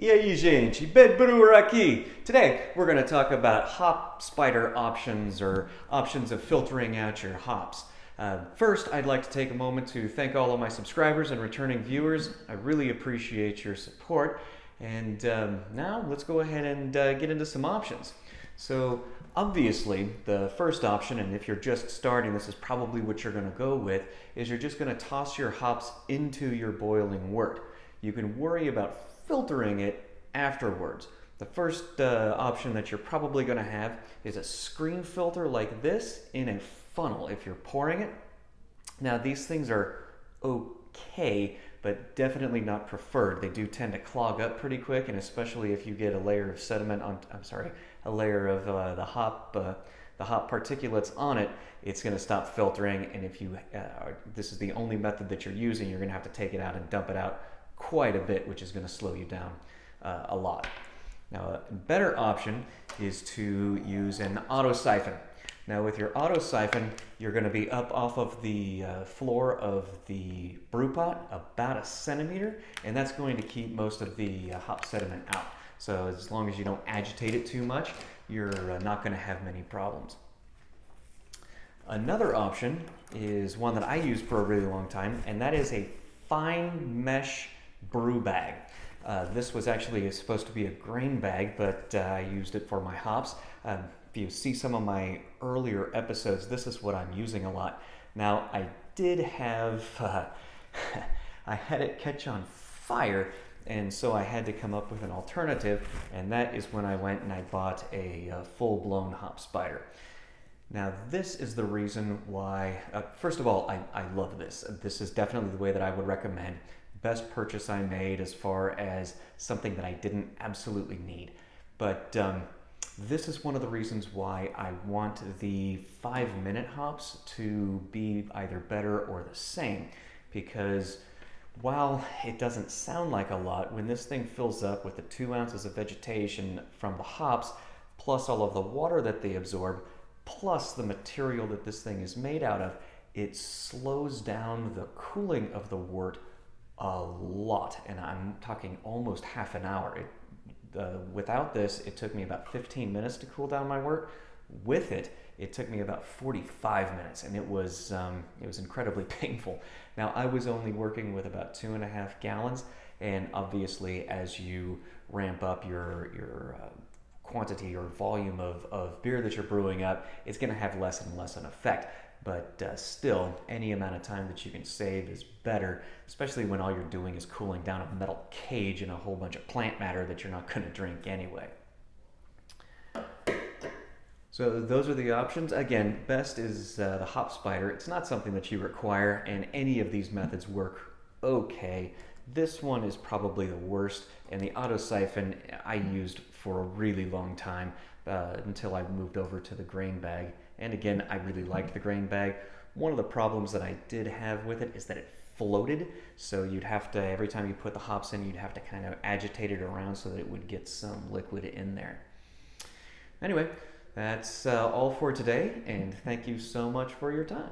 E aí, gente, B.E.D Brewer aqui. Today, we're going to talk about hop spider options or options of filtering out your hops. First, I'd like to take a moment to thank all of my subscribers and returning viewers. I really appreciate your support. And now, let's go ahead and get into some options. So, obviously, the first option, and if you're just starting, this is probably what you're going to go with, is you're just going to toss your hops into your boiling wort. You can worry about filtering it afterwards. The first option that you're probably going to have is a screen filter like this in a funnel if you're pouring it. Now these things are okay, but definitely not preferred. They do tend to clog up pretty quick, and especially if you get a layer of sediment on, a layer of the hop particulates on it, it's going to stop filtering. And if you this is the only method that you're using, you're going to have to take it out and dump it out quite a bit, which is going to slow you down a lot. Now, a better option is to use an autosiphon. Now, with your autosiphon, you're going to be up off of the floor of the brew pot about a centimeter, and that's going to keep most of the hop sediment out. So as long as you don't agitate it too much, you're not going to have many problems. Another option is one that I used for a really long time, and that is a fine mesh brew bag. This was actually supposed to be a grain bag, but I used it for my hops. If you see some of my earlier episodes, this is what I'm using a lot. Now, I did have, I had it catch on fire, and so I had to come up with an alternative, and that is when I went and I bought a full-blown hop spider. Now, this is the reason why, first of all, I love this. This is definitely the way that I would recommend. Best purchase I made as far as something that I didn't absolutely need. But this is one of the reasons why I want the 5-minute hops to be either better or the same. Because while it doesn't sound like a lot, when this thing fills up with the 2 ounces of vegetation from the hops, plus all of the water that they absorb, plus the material that this thing is made out of, it slows down the cooling of the wort a lot, and I'm talking almost half an hour. Without this, it took me about 15 minutes to cool down my wort. With it, it took me about 45 minutes, and it was incredibly painful. Now, I was only working with about 2.5 gallons, and obviously, as you ramp up your quantity or volume of beer that you're brewing up, it's going to have less and less an effect. But still, any amount of time that you can save is better, especially when all you're doing is cooling down a metal cage and a whole bunch of plant matter that you're not going to drink anyway. So those are the options. Again, best is the hop spider. It's not something that you require, and any of these methods work okay. This one is probably the worst, and the autosiphon I used for a really long time until I moved over to the grain bag. And again, I really liked the grain bag. One of the problems that I did have with it is that it floated, so you'd have to, every time you put the hops in, you'd have to kind of agitate it around so that it would get some liquid in there. Anyway, that's all for today, and thank you so much for your time.